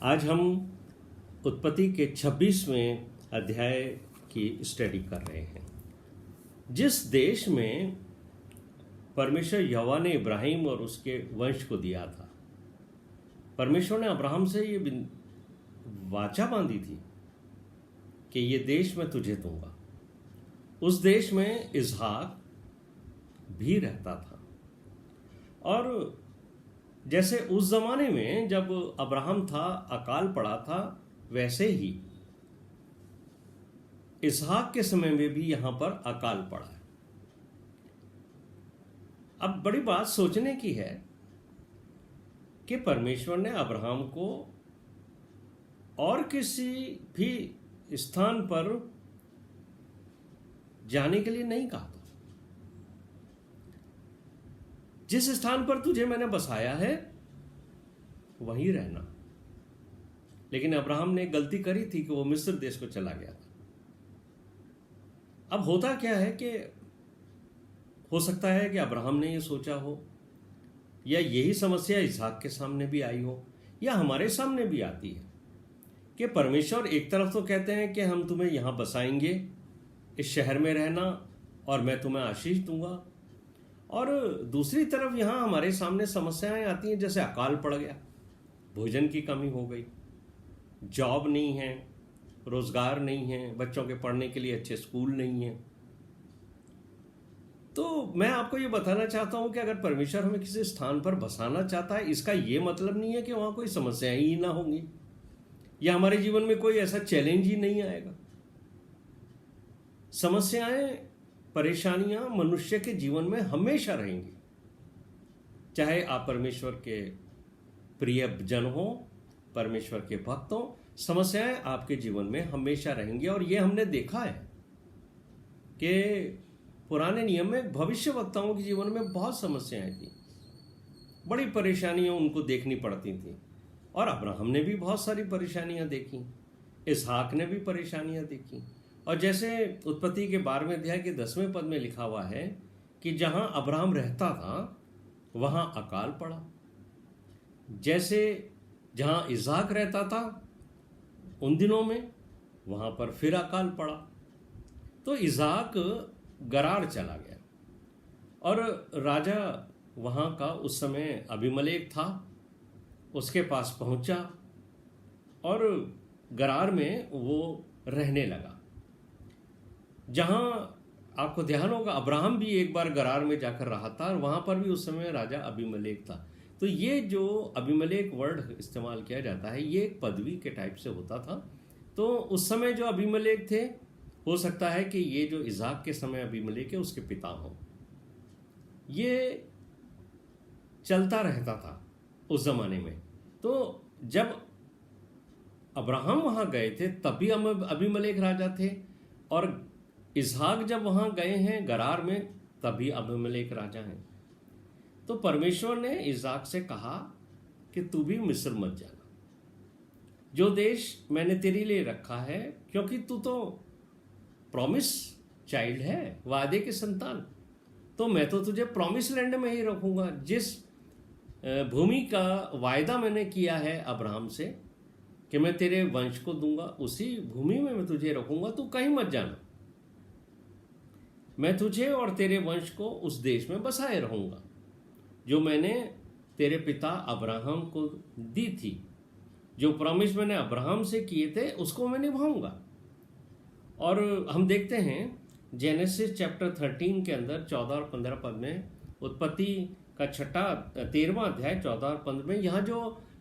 आज हम उत्पत्ति के 26वें अध्याय की स्टडी कर रहे हैं। जिस देश में परमेश्वर यहोवा ने इब्राहिम और उसके वंश को दिया था, परमेश्वर ने अब्राहम से ये वाचा बांधी थी कि ये देश मैं तुझे दूंगा। उस देश में इसहाक भी रहता था। और जैसे उस जमाने में जब अब्राहम था, अकाल पड़ा था, वैसे ही इसहाक के समय में भी यहां पर अकाल पड़ा है। अब बड़ी बात सोचने की है कि परमेश्वर ने अब्राहम को और किसी भी स्थान पर जाने के लिए नहीं कहा था। जिस स्थान पर तुझे मैंने बसाया है वहीं रहना। लेकिन अब्राहम ने गलती करी थी कि वो मिस्र देश को चला गया था। अब होता क्या है कि हो सकता है कि अब्राहम ने ये सोचा हो, या यही समस्या इसहाक के सामने भी आई हो, या हमारे सामने भी आती है कि परमेश्वर एक तरफ तो कहते हैं कि हम तुम्हें यहां बसाएंगे, इस शहर में रहना और मैं तुम्हें आशीष दूंगा, और दूसरी तरफ यहां हमारे सामने समस्याएं आती हैं, जैसे अकाल पड़ गया, भोजन की कमी हो गई, जॉब नहीं है, रोजगार नहीं है, बच्चों के पढ़ने के लिए अच्छे स्कूल नहीं है। तो मैं आपको ये बताना चाहता हूं कि अगर परमेश्वर हमें किसी स्थान पर बसाना चाहता है, इसका यह मतलब नहीं है कि वहां कोई समस्याएं ही ना होंगी या हमारे जीवन में कोई ऐसा चैलेंज ही नहीं आएगा। समस्याएं, परेशानियां मनुष्य के जीवन में हमेशा रहेंगी। चाहे आप परमेश्वर के प्रिय जन हो, परमेश्वर के भक्त हो, समस्याएं आपके जीवन में हमेशा रहेंगी। और यह हमने देखा है कि पुराने नियम में भविष्य वक्ताओं के जीवन में बहुत समस्याएं थी, बड़ी परेशानियां उनको देखनी पड़ती थी। और अब्राहम ने भी बहुत सारी परेशानियां देखी, इसहाक ने भी परेशानियां देखी। और जैसे उत्पत्ति के 12वें अध्याय के 10वें पद में लिखा हुआ है कि जहां अब्राहम रहता था वहां अकाल पड़ा। जैसे जहां इसहाक रहता था उन दिनों में, वहां पर फिर अकाल पड़ा। तो इसहाक गरार चला गया और राजा वहां का उस समय अबीमेलेक था, उसके पास पहुंचा और गरार में वो रहने लगा। जहां आपको ध्यान होगा, अब्राहम भी एक बार गरार में जाकर रहा था और वहां पर भी उस समय राजा अबीमेलेक था। तो ये जो अबीमेलेक वर्ड इस्तेमाल किया जाता है, ये एक पदवी के टाइप से होता था। तो उस समय जो अबीमेलेक थे, हो सकता है कि ये जो इसहाक के समय अबीमेलेक है उसके पिता हों। ये चलता रहता था उस जमाने में। तो जब अब्राहम वहां गए थे तभी अबीमेलेक राजा थे, और इसहाक जब वहां गए हैं गरार में तभी अबीमेलेक राजा हैं। तो परमेश्वर ने इसहाक से कहा कि तू भी मिस्र मत जाना, जो देश मैंने तेरे लिए रखा है, क्योंकि तू तो प्रॉमिस चाइल्ड है, वादे के संतान। तो मैं तो तुझे प्रॉमिस लैंड में ही रखूंगा। जिस भूमि का वायदा मैंने किया है अब्राहम से कि मैं तेरे वंश को दूंगा, उसी भूमि में मैं तुझे रखूंगा। तू कहीं मत जाना, मैं तुझे और तेरे वंश को उस देश में बसाए रहूंगा जो मैंने तेरे पिता अब्राहम को दी थी। जो प्रॉमिस मैंने अब्राहम से किए थे उसको मैं निभाऊंगा। और हम देखते हैं जेनेसिस चैप्टर 13 के अंदर 14 और 15 पद में, उत्पत्ति का 13वां अध्याय 14 और 15 में, यहाँ जो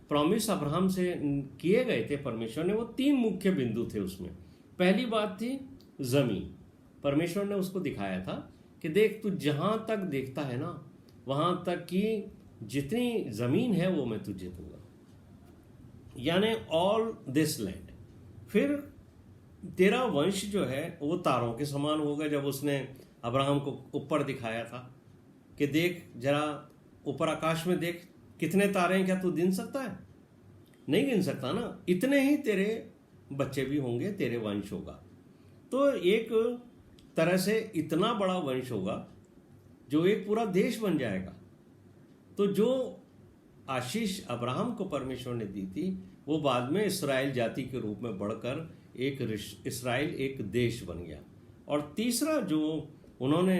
प्रॉमिस अब्राहम से किए गए थे परमेश्वर ने, वो 3 मुख्य बिंदु थे उसमें। पहली बात थी जमीन। परमेश्वर ने उसको दिखाया था कि देख, तू जहां तक देखता है ना, वहां तक की जितनी जमीन है वो मैं तुझे दूंगा, यानी ऑल दिस लैंड। फिर तेरा वंश जो है वो तारों के समान होगा। जब उसने अब्राहम को ऊपर दिखाया था कि देख, जरा ऊपर आकाश में देख, कितने तारे हैं, क्या तू गिन सकता है? नहीं गिन सकता ना। इतने ही तेरे बच्चे भी होंगे, तेरे वंश होगा। तो एक तरह से इतना बड़ा वंश होगा जो एक पूरा देश बन जाएगा। तो जो आशीष अब्राहम को परमेश्वर ने दी थी, वो बाद में इसराइल जाति के रूप में बढ़कर इसराइल एक देश बन गया। और तीसरा जो उन्होंने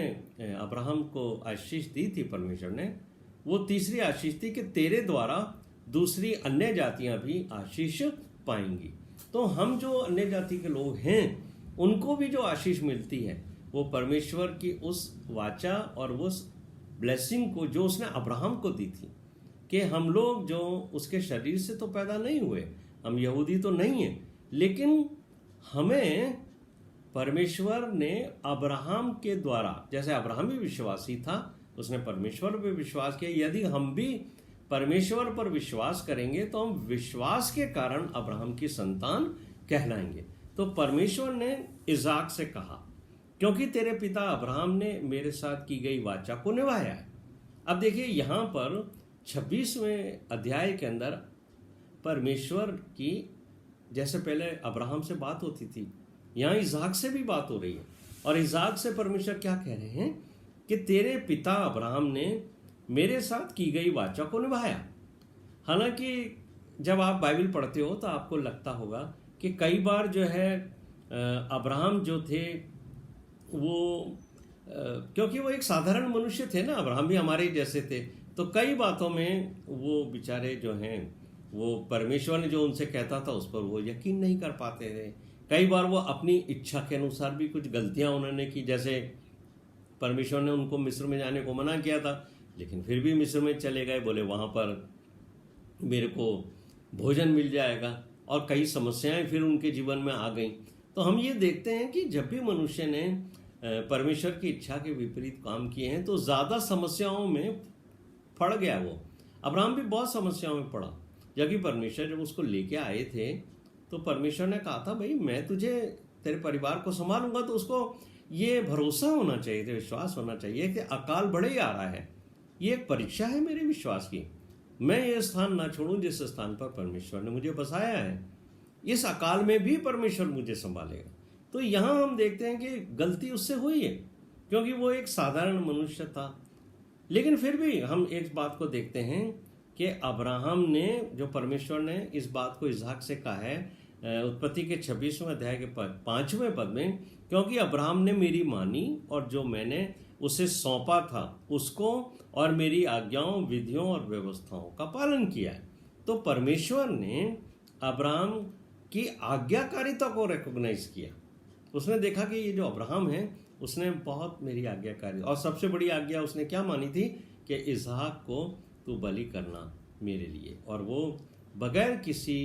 अब्राहम को आशीष दी थी परमेश्वर ने, वो तीसरी आशीष थी कि तेरे द्वारा दूसरी अन्य जातियां भी आशीष पाएंगी। तो हम जो अन्य जाति के लोग हैं उनको भी जो आशीष मिलती है वो परमेश्वर की उस वाचा और उस ब्लेसिंग को जो उसने अब्राहम को दी थी, कि हम लोग जो उसके शरीर से तो पैदा नहीं हुए, हम यहूदी तो नहीं हैं, लेकिन हमें परमेश्वर ने अब्राहम के द्वारा, जैसे अब्राहम भी विश्वासी था, उसने परमेश्वर पर विश्वास किया, यदि हम भी परमेश्वर पर विश्वास करेंगे तो हम विश्वास के कारण अब्राहम की संतान कहलाएंगे। तो परमेश्वर ने इसाक से कहा, क्योंकि तेरे पिता अब्राहम ने मेरे साथ की गई वाचा को निभाया है। अब देखिए यहाँ पर 26वें अध्याय के अंदर परमेश्वर की, जैसे पहले अब्राहम से बात होती थी, यहाँ इसाक से भी बात हो रही है। और इसाक से परमेश्वर क्या कह रहे हैं कि तेरे पिता अब्राहम ने मेरे साथ की गई वाचा को निभाया। हालांकि जब आप बाइबल पढ़ते हो तो आपको लगता होगा कि कई बार जो है अब्राहम जो थे वो क्योंकि वो एक साधारण मनुष्य थे ना, अब्राहम भी हमारे जैसे थे, तो कई बातों में वो बेचारे जो हैं वो परमेश्वर ने जो उनसे कहता था उस पर वो यकीन नहीं कर पाते थे। कई बार वो अपनी इच्छा के अनुसार भी कुछ गलतियां उन्होंने की, जैसे परमेश्वर ने उनको मिस्र में जाने को मना किया था, लेकिन फिर भी मिस्र में चले गए, बोले वहाँ पर मेरे को भोजन मिल जाएगा, और कई समस्याएं फिर उनके जीवन में आ गई। तो हम ये देखते हैं कि जब भी मनुष्य ने परमेश्वर की इच्छा के विपरीत काम किए हैं तो ज़्यादा समस्याओं में पड़ गया वो। अब्राहम भी बहुत समस्याओं में पड़ा, जबकि परमेश्वर जब उसको लेके आए थे तो परमेश्वर ने कहा था भाई मैं तुझे, तेरे परिवार को संभालूंगा। तो उसको ये भरोसा होना चाहिए, विश्वास होना चाहिए कि अकाल बढ़े ही आ रहा है, ये एक परीक्षा है मेरे विश्वास की, मैं ये स्थान ना छोड़ूं जिस स्थान पर परमेश्वर ने मुझे बसाया है, इस अकाल में भी परमेश्वर मुझे संभालेगा। तो यहाँ हम देखते हैं कि गलती उससे हुई है, क्योंकि वो एक साधारण मनुष्य था। लेकिन फिर भी हम एक बात को देखते हैं कि अब्राहम ने, जो परमेश्वर ने इस बात को इसहाक से कहा है उत्पत्ति के 26वें अध्याय के 5वें पद में, क्योंकि अब्राहम ने मेरी मानी और जो मैंने उसे सौंपा था उसको और मेरी आज्ञाओं, विधियों और व्यवस्थाओं का पालन किया है। तो परमेश्वर ने अब्राहम की आज्ञाकारिता को रिकॉग्नाइज किया। उसने देखा कि ये जो अब्राहम है उसने बहुत मेरी आज्ञाकारी, और सबसे बड़ी आज्ञा उसने क्या मानी थी कि इसहाक को तू बलि करना मेरे लिए, और वो बगैर किसी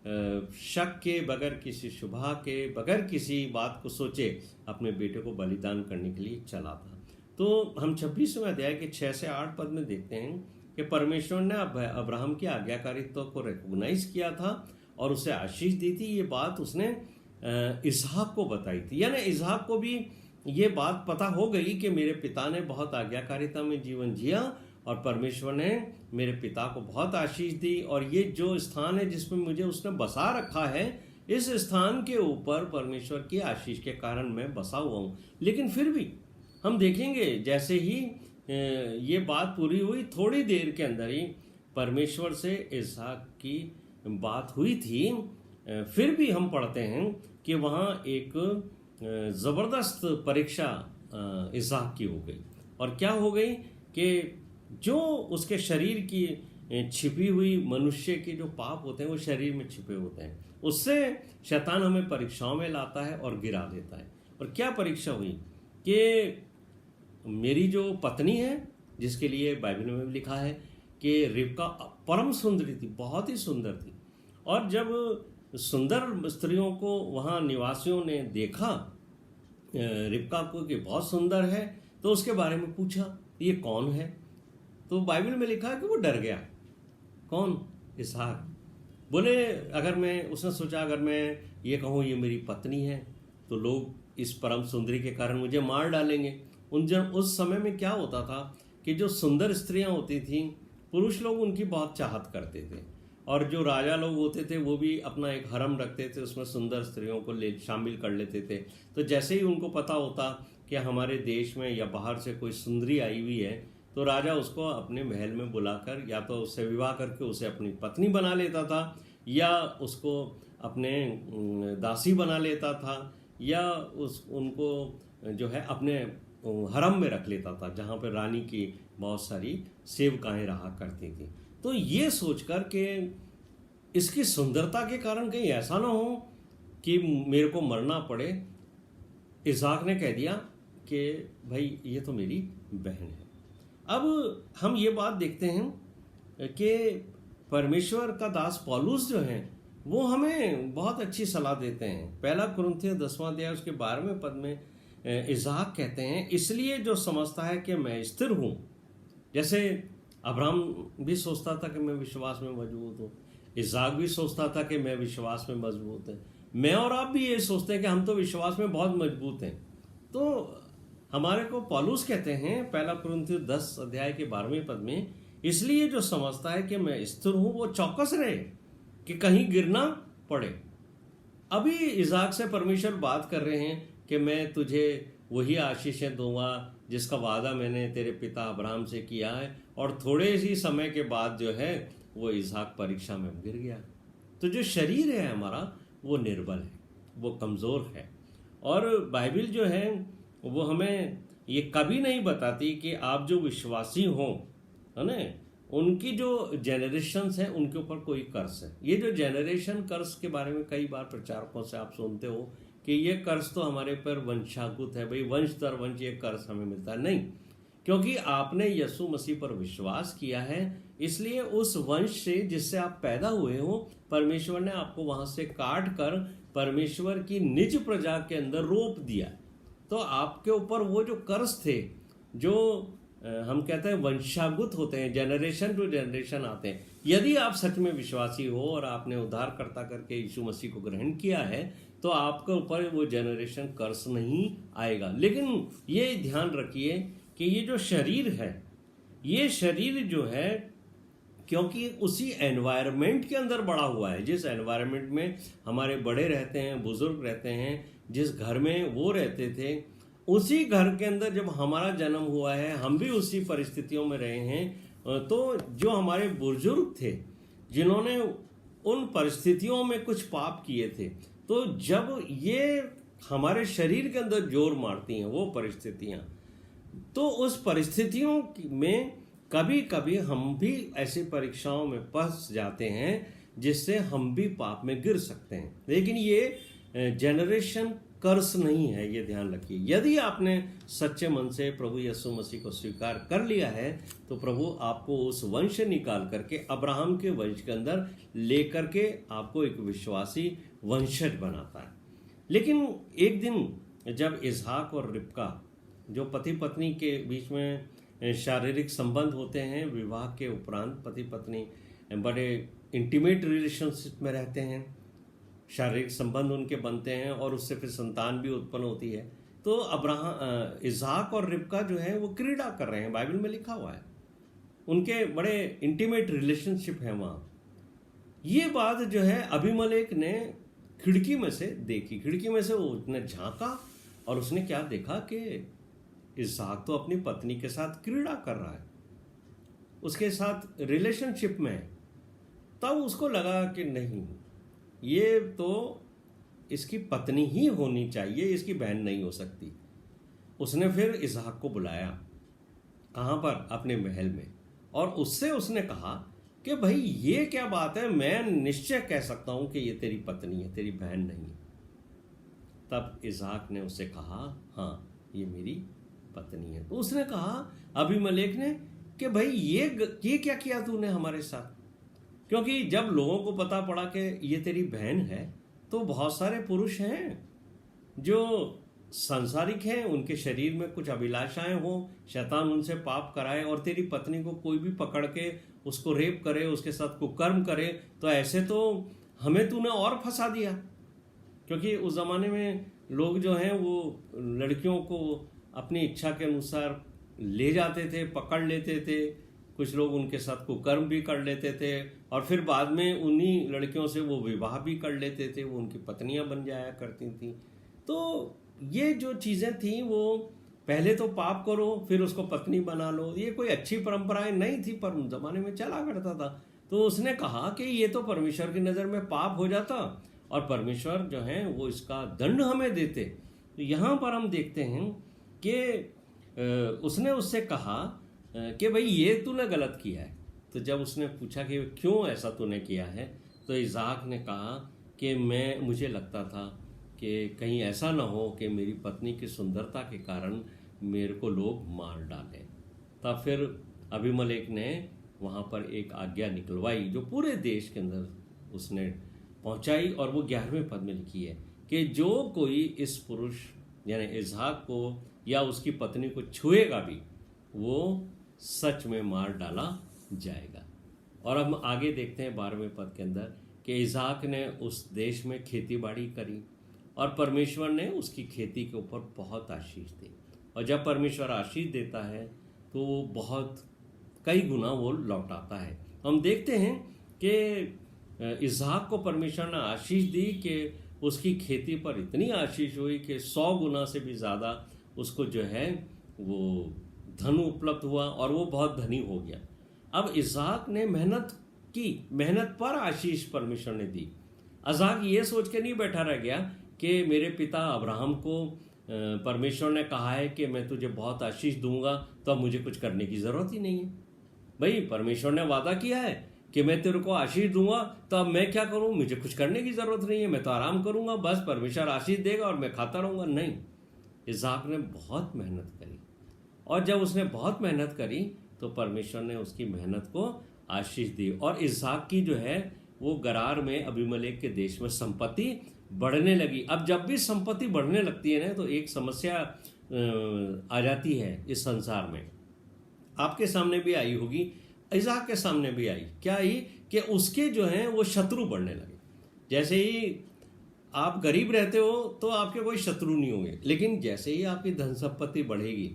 शक के, बगैर किसी शुभा के, बगैर किसी बात को सोचे अपने बेटे को बलिदान करने के लिए चला था। तो हम 26वें अध्याय के 6 से 8 पद में देखते हैं कि परमेश्वर ने अब्राहम की आज्ञाकारित्व को रिकॉग्नाइज किया था और उसे आशीष दी थी। ये बात उसने इसहाक को बताई थी, यानी इसहाक को भी ये बात पता हो गई कि मेरे पिता ने बहुत आज्ञाकारिता में जीवन जिया और परमेश्वर ने मेरे पिता को बहुत आशीष दी, और ये जो स्थान है जिसमें मुझे उसने बसा रखा है, इस स्थान के ऊपर परमेश्वर की आशीष के कारण मैं बसा हुआ हूँ। लेकिन फिर भी हम देखेंगे जैसे ही ये बात पूरी हुई, थोड़ी देर के अंदर ही परमेश्वर से इसहाक की बात हुई थी। फिर भी हम पढ़ते हैं कि वहाँ एक ज़बरदस्त परीक्षा इसहाक की हो गई, और क्या हो गई कि जो उसके शरीर की छिपी हुई मनुष्य के जो पाप होते हैं वो शरीर में छिपे होते हैं, उससे शैतान हमें परीक्षाओं में लाता है और गिरा देता है। और क्या परीक्षा हुई कि मेरी जो पत्नी है, जिसके लिए बाइबल में भी लिखा है कि रिबका परम सुंदरी थी, बहुत ही सुंदर थी, और जब सुंदर स्त्रियों को वहाँ निवासियों ने देखा रिबका को कि बहुत सुंदर है, तो उसके बारे में पूछा ये कौन है। तो बाइबल में लिखा है कि वो डर गया। कौन? इसहाक। बोले उसने सोचा अगर मैं ये कहूँ ये मेरी पत्नी है तो लोग इस परम सुंदरी के कारण मुझे मार डालेंगे। उस समय में क्या होता था कि जो सुंदर स्त्रियां होती थीं, पुरुष लोग उनकी बहुत चाहत करते थे, और जो राजा लोग होते थे वो भी अपना एक हरम रखते थे, उसमें सुंदर स्त्रियों को शामिल कर लेते थे। तो जैसे ही उनको पता होता कि हमारे देश में या बाहर से कोई सुंदरी आई हुई है, तो राजा उसको अपने महल में बुलाकर या तो उससे विवाह करके उसे अपनी पत्नी बना लेता था, या उसको अपने दासी बना लेता था, या उनको जो है अपने हरम में रख लेता था जहाँ पर रानी की बहुत सारी सेवकाएं रहा करती थी। तो ये सोचकर कि इसकी सुंदरता के कारण कहीं ऐसा ना हो कि मेरे को मरना पड़े, इसहाक ने कह दिया कि भाई ये तो मेरी बहन है। अब हम ये बात देखते हैं कि परमेश्वर का दास पौलुस जो है वो हमें बहुत अच्छी सलाह देते हैं। पहला कुरिन्थियों 10वां अध्याय उसके 12वें पद में इसहाक कहते हैं, इसलिए जो समझता है कि मैं स्थिर हूँ, जैसे अब्राहम भी सोचता था कि मैं विश्वास में मजबूत हूँ, इसहाक भी सोचता था कि मैं विश्वास में मजबूत है, मैं और आप भी ये सोचते हैं कि हम तो विश्वास में बहुत मजबूत हैं। तो हमारे को पौलुस कहते हैं पहला कुरिन्थियों 10 अध्याय के 12वें पद में, इसलिए जो समझता है कि मैं स्थिर हूँ वो चौकस रहे कि कहीं गिरना पड़े। अभी इसहाक से परमेश्वर बात कर रहे हैं कि मैं तुझे वही आशीषें दूंगा जिसका वादा मैंने तेरे पिता अब्राहम से किया है। और थोड़े ही समय के बाद जो है वो इसहाक परीक्षा में गिर गया। तो जो शरीर है हमारा वो निर्बल है, वो कमज़ोर है। और बाइबल जो है वो हमें ये कभी नहीं बताती कि आप जो विश्वासी हों, है ना, उनकी जो जेनरेशन्स हैं उनके ऊपर कोई कर्ज है। ये जो जेनरेशन कर्ज के बारे में कई बार प्रचारकों से आप सुनते हो कि ये कर्ज तो हमारे पर वंशागुत है, भाई वंश दर वंश ये कर्ज हमें मिलता है। नहीं, क्योंकि आपने यीशु मसीह पर विश्वास किया है, इसलिए उस वंश से जिससे आप पैदा हुए हो, परमेश्वर ने आपको वहां से काट कर परमेश्वर की निज प्रजा के अंदर रोप दिया। तो आपके ऊपर वो जो कर्ज थे, जो हम कहते हैं वंशागुत होते हैं, जनरेशन टू जनरेशन आते हैं। यदि आप सच में विश्वासी हो और आपने उद्धारकर्ता करके यीशु मसीह को ग्रहण किया है, तो आपके ऊपर वो जनरेशन कर्ज नहीं आएगा। लेकिन ये ध्यान रखिए कि ये जो शरीर है, ये शरीर जो है, क्योंकि उसी एनवायरनमेंट के अंदर बड़ा हुआ है, जिस एनवायरनमेंट में हमारे बड़े रहते हैं, बुजुर्ग रहते हैं, जिस घर में वो रहते थे, उसी घर के अंदर जब हमारा जन्म हुआ है, हम भी उसी परिस्थितियों में रहे हैं। तो जो हमारे बुजुर्ग थे जिन्होंने उन परिस्थितियों में कुछ पाप किए थे, तो जब ये हमारे शरीर के अंदर जोर मारती हैं वो परिस्थितियां, तो उस परिस्थितियों में कभी कभी हम भी ऐसी परीक्षाओं में फंस जाते हैं जिससे हम भी पाप में गिर सकते हैं। लेकिन ये जेनरेशन कर्ज नहीं है, ये ध्यान रखिए। यदि आपने सच्चे मन से प्रभु यीशु मसीह को स्वीकार कर लिया है, तो प्रभु आपको उस वंश निकाल करके अब्राहम के वंश के अंदर लेकर के आपको एक विश्वासी वंशज बनाता है। लेकिन एक दिन जब इसहाक और रिबका, जो पति पत्नी के बीच में शारीरिक संबंध होते हैं, विवाह के उपरांत पति पत्नी बड़े इंटीमेट रिलेशनशिप में रहते हैं, शारीरिक संबंध उनके बनते हैं और उससे फिर संतान भी उत्पन्न होती है। तो इसहाक और रिबका जो है वो क्रीड़ा कर रहे हैं, बाइबल में लिखा हुआ है, उनके बड़े इंटीमेट रिलेशनशिप है वहाँ। ये बात जो है अबीमेलेक ने खिड़की में से देखी, खिड़की में से उसने झांका और उसने क्या देखा कि इसहाक तो अपनी पत्नी के साथ क्रीड़ा कर रहा है, उसके साथ रिलेशनशिप में है। तब उसको लगा कि नहीं, ये तो इसकी पत्नी ही होनी चाहिए, इसकी बहन नहीं हो सकती। उसने फिर इसहाक को बुलाया, कहाँ पर? अपने महल में, और उससे उसने कहा कि भाई ये क्या बात है, मैं निश्चय कह सकता हूं कि ये तेरी पत्नी है, तेरी बहन नहीं है। तब इसहाक ने उससे कहा, हाँ ये मेरी पत्नी है। तो उसने कहा अबीमेलेक ने कि भाई ये क्या किया तूने हमारे साथ? क्योंकि जब लोगों को पता पड़ा कि ये तेरी बहन है, तो बहुत सारे पुरुष हैं जो सांसारिक हैं, उनके शरीर में कुछ अभिलाषाएं हो, शैतान उनसे पाप कराए, और तेरी पत्नी को कोई भी पकड़ के उसको रेप करे, उसके साथ कुकर्म करे, तो ऐसे तो हमें तूने और फंसा दिया। क्योंकि उस जमाने में लोग जो हैं वो लड़कियों को अपनी इच्छा के अनुसार ले जाते थे, पकड़ लेते थे, कुछ लोग उनके साथ कुकर्म भी कर लेते थे, और फिर बाद में उन्हीं लड़कियों से वो विवाह भी कर लेते थे, वो उनकी पत्नियां बन जाया करती थी। तो ये जो चीज़ें थी, वो पहले तो पाप करो फिर उसको पत्नी बना लो, ये कोई अच्छी परंपराएं नहीं थी, पर उन जमाने में चला करता था। तो उसने कहा कि ये तो परमेश्वर की नज़र में पाप हो जाता और परमेश्वर जो है वो इसका दंड हमें देते। तो यहाँ पर हम देखते हैं कि उसने उससे कहा कि भाई ये तूने गलत किया है। तो जब उसने पूछा कि क्यों ऐसा तूने किया है, तो इसहाक ने कहा कि मुझे लगता था कि कहीं ऐसा ना हो कि मेरी पत्नी की सुंदरता के कारण मेरे को लोग मार डालें। तब फिर अबीमेलेक ने वहाँ पर एक आज्ञा निकलवाई जो पूरे देश के अंदर उसने पहुँचाई, और वो 11वें पद में लिखी है कि जो कोई इस पुरुष यानी इसहाक को या उसकी पत्नी को छुएगा भी वो सच में मार डाला जाएगा। और अब आगे देखते हैं 12वें पद के अंदर कि इसहाक ने उस देश में खेती बाड़ी करी और परमेश्वर ने उसकी खेती के ऊपर बहुत आशीष दी। और जब परमेश्वर आशीष देता है तो वो बहुत कई गुना वो लौटाता है। हम देखते हैं कि इसहाक को परमेश्वर ने आशीष दी कि उसकी खेती पर इतनी आशीष हुई कि 100 गुना से भी ज़्यादा उसको जो है वो धन उपलब्ध हुआ और वो बहुत धनी हो गया। अब इसहाक ने मेहनत की, मेहनत पर आशीष परमेश्वर ने दी। इसहाक ये सोच के नहीं बैठा रह गया कि मेरे पिता अब्राहम को परमेश्वर ने कहा है कि मैं तुझे बहुत आशीष दूंगा तो अब मुझे कुछ करने की ज़रूरत ही नहीं है। भाई परमेश्वर ने वादा किया है कि मैं तेरे को आशीष दूंगा, तो अब मैं क्या करूं, मुझे कुछ करने की ज़रूरत नहीं है, मैं तो आराम करूंगा, बस परमेश्वर आशीष देगा और मैं खाता रहूंगा। नहीं, इसहाक ने बहुत मेहनत करी, और जब उसने बहुत मेहनत करी तो परमेश्वर ने उसकी मेहनत को आशीष दी। और इसहाक की जो है वो गरार में अबीमेलेक के देश में संपत्ति बढ़ने लगी। अब जब भी संपत्ति बढ़ने लगती है ना तो एक समस्या आ जाती है इस संसार में। आपके सामने भी आई होगी, इसहाक के सामने भी आई। क्या आई कि उसके जो हैं वो शत्रु बढ़ने लगे। जैसे ही आप गरीब रहते हो तो आपके कोई शत्रु नहीं होंगे, लेकिन जैसे ही आपकी धन संपत्ति बढ़ेगी,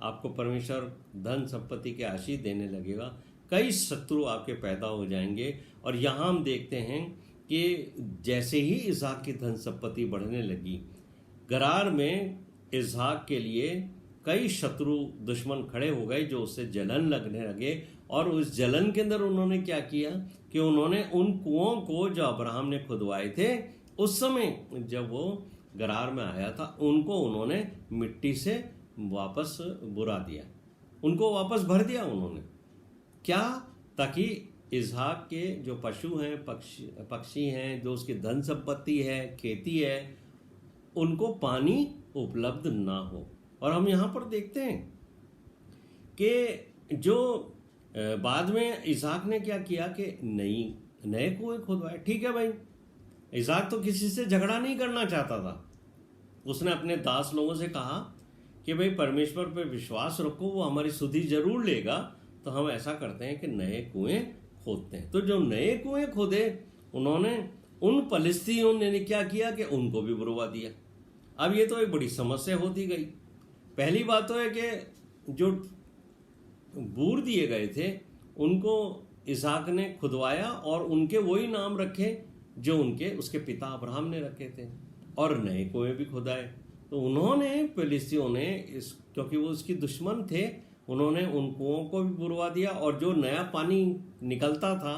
आपको परमेश्वर धन संपत्ति के आशीष देने लगेगा, कई शत्रु आपके पैदा हो जाएंगे। और यहाँ हम देखते हैं कि जैसे ही इसहाक की धन संपत्ति बढ़ने लगी, गरार में इसहाक के लिए कई शत्रु दुश्मन खड़े हो गए जो उससे जलन लगने लगे। और उस जलन के अंदर उन्होंने क्या किया कि उन्होंने उन कुओं को जो अब्राहम ने खुदवाए थे उस समय जब वो गरार में आया था, उनको उन्होंने मिट्टी से वापस बुरा दिया, उनको वापस भर दिया उन्होंने। क्या? ताकि इसहाक के जो पशु हैं, पक्षी हैं, जो उसकी धन संपत्ति है, खेती है, उनको पानी उपलब्ध ना हो। और हम यहाँ पर देखते हैं कि जो बाद में इसहाक ने क्या किया कि नए कुएं खुदवाए। ठीक है भाई, इसहाक तो किसी से झगड़ा नहीं करना चाहता था। उसने अपने दास लोगों से कहा कि भाई परमेश्वर पे विश्वास रखो, वो हमारी सुधि जरूर लेगा। तो हम ऐसा करते हैं कि नए कुएं खोदते हैं। तो जो नए कुएं खोदे, उन्होंने उन फलिस्तीनियों ने क्या किया कि उनको भी बुरवा दिया। अब ये तो एक बड़ी समस्या होती गई। पहली बात तो है कि जो बूर दिए गए थे उनको इसहाक ने खुदवाया और उनके वही नाम रखे जो उसके पिता अब्राहम ने रखे थे, और नए कुएं भी खुदाए। तो उन्होंने फिलिस्तियों ने क्योंकि वो उसकी दुश्मन थे, उन्होंने उन कुओं को भी बुरवा दिया। और जो नया पानी निकलता था,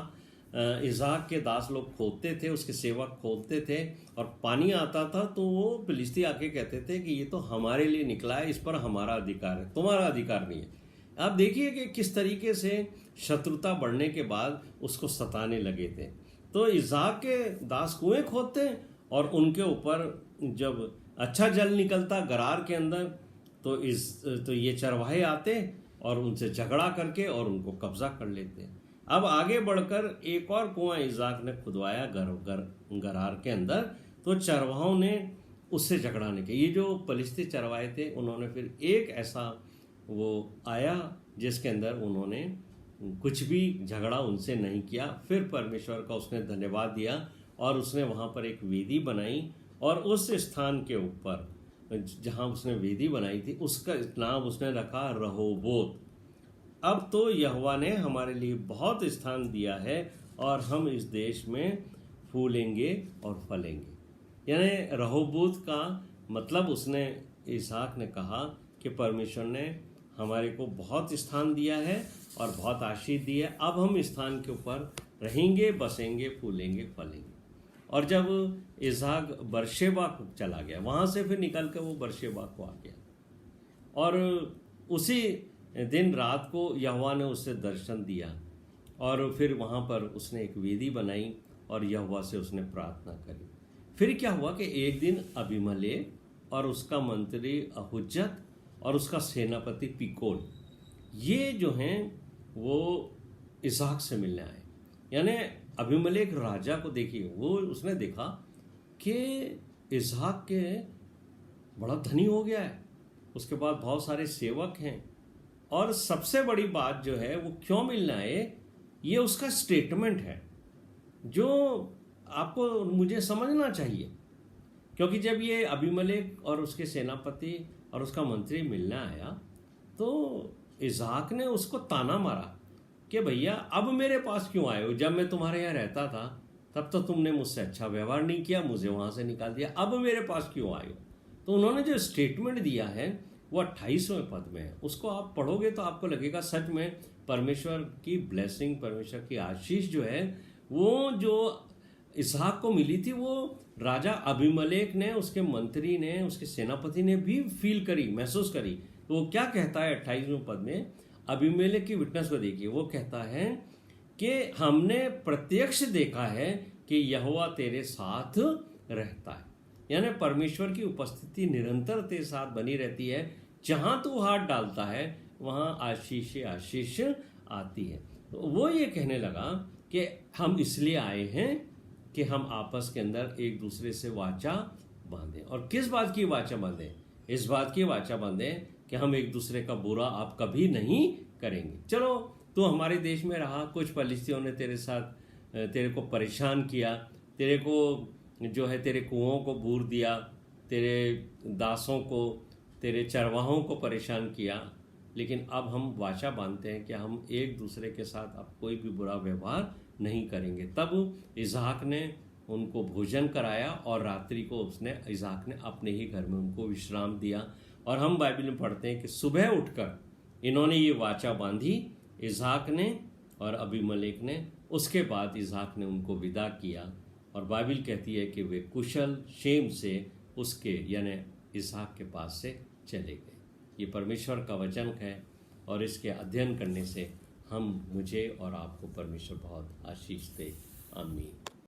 इसहाक के दास लोग खोदते थे, उसके सेवक खोदते थे और पानी आता था, तो वो फिलिस्ती आके कहते थे कि ये तो हमारे लिए निकला है, इस पर हमारा अधिकार है, तुम्हारा अधिकार नहीं है। आप देखिए कि किस तरीके से शत्रुता बढ़ने के बाद उसको सताने लगे थे। तो इसहाक के दास कुएं खोदते और उनके ऊपर जब अच्छा जल निकलता गरार के अंदर, तो ये चरवाहे आते और उनसे झगड़ा करके और उनको कब्जा कर लेते। अब आगे बढ़कर एक और कुआं इसहाक ने खुदवाया गरार के अंदर, तो चरवाहों ने उससे झगड़ाने के, ये जो फलिस्ती चरवाहे थे, उन्होंने फिर एक ऐसा वो आया जिसके अंदर उन्होंने कुछ भी झगड़ा उनसे नहीं किया। फिर परमेश्वर का उसने धन्यवाद दिया और उसने वहाँ पर एक वेदी बनाई, और उस स्थान के ऊपर जहाँ उसने वेदी बनाई थी उसका नाम उसने रखा रहोबोत। अब तो यहोवा ने हमारे लिए बहुत स्थान दिया है और हम इस देश में फूलेंगे और फलेंगे। यानी रहोबोत का मतलब उसने इसहाक ने कहा कि परमेश्वर ने हमारे को बहुत स्थान दिया है और बहुत आशीष दी है। अब हम स्थान के ऊपर रहेंगे, बसेंगे, फूलेंगे, फलेंगे। और जब इसहाक बरशेबा को चला गया, वहाँ से फिर निकल कर वो बरशेबा को आ गया, और उसी दिन रात को यहोवा ने उसे दर्शन दिया, और फिर वहाँ पर उसने एक वेदी बनाई और यहोवा से उसने प्रार्थना करी। फिर क्या हुआ कि एक दिन अबीमेलेक और उसका मंत्री अहुज्जत और उसका सेनापति पिकोल, ये जो हैं वो इसहाक से मिलने आए। यानी अबीमेलेक राजा को देखिए, वो उसने देखा कि इसहाक के बड़ा धनी हो गया है, उसके बाद बहुत सारे सेवक हैं, और सबसे बड़ी बात जो है वो क्यों मिलना है, ये उसका स्टेटमेंट है जो आपको मुझे समझना चाहिए। क्योंकि जब ये अबीमेलेक और उसके सेनापति और उसका मंत्री मिलने आया तो इसहाक ने उसको ताना मारा कि भैया अब मेरे पास क्यों आए हो, जब मैं तुम्हारे यहाँ रहता था तब तो तुमने मुझसे अच्छा व्यवहार नहीं किया, मुझे वहाँ से निकाल दिया, अब मेरे पास क्यों आए हो। तो उन्होंने जो स्टेटमेंट दिया है वो 28वें पद में है, उसको आप पढ़ोगे तो आपको लगेगा सच में परमेश्वर की ब्लेसिंग, परमेश्वर की आशीष जो है वो जो इसहाक को मिली थी वो राजा अबीमेलेक ने, उसके मंत्री ने, उसके सेनापति ने भी फील करी, महसूस करी। तो वो क्या कहता है 28वें पद में, अबीमेलेक की विटनेस को देखिए, वो कहता है कि हमने प्रत्यक्ष देखा है कि यहोवा तेरे साथ रहता है। यानी परमेश्वर की उपस्थिति निरंतर तेरे साथ बनी रहती है, जहां तू हाथ डालता है वहां आशीष आशीष आती है। तो वो ये कहने लगा कि हम इसलिए आए हैं कि हम आपस के अंदर एक दूसरे से वाचा बांधें। और किस बात की वाचा बांधें? इस बात की वाचा बांधें कि हम एक दूसरे का बुरा आप कभी नहीं करेंगे। चलो, तू हमारे देश में रहा, कुछ फलिस्तियों ने तेरे साथ तेरे को परेशान किया, तेरे को जो है तेरे कुओं को बूर दिया, तेरे दासों को, तेरे चरवाहों को परेशान किया, लेकिन अब हम वाचा बांधते हैं कि हम एक दूसरे के साथ अब कोई भी बुरा व्यवहार नहीं करेंगे। तब इसहाक ने उनको भोजन कराया और रात्रि को इसहाक ने अपने ही घर में उनको विश्राम दिया। और हम बाइबल में पढ़ते हैं कि सुबह उठकर इन्होंने ये वाचा बांधी, इसहाक ने और अबीमेलेक ने। उसके बाद इसहाक ने उनको विदा किया, और बाइबल कहती है कि वे कुशल क्षेम से उसके यानी इसहाक के पास से चले गए। ये परमेश्वर का वचन है, और इसके अध्ययन करने से मुझे और आपको परमेश्वर बहुत आशीष दे। आमीन।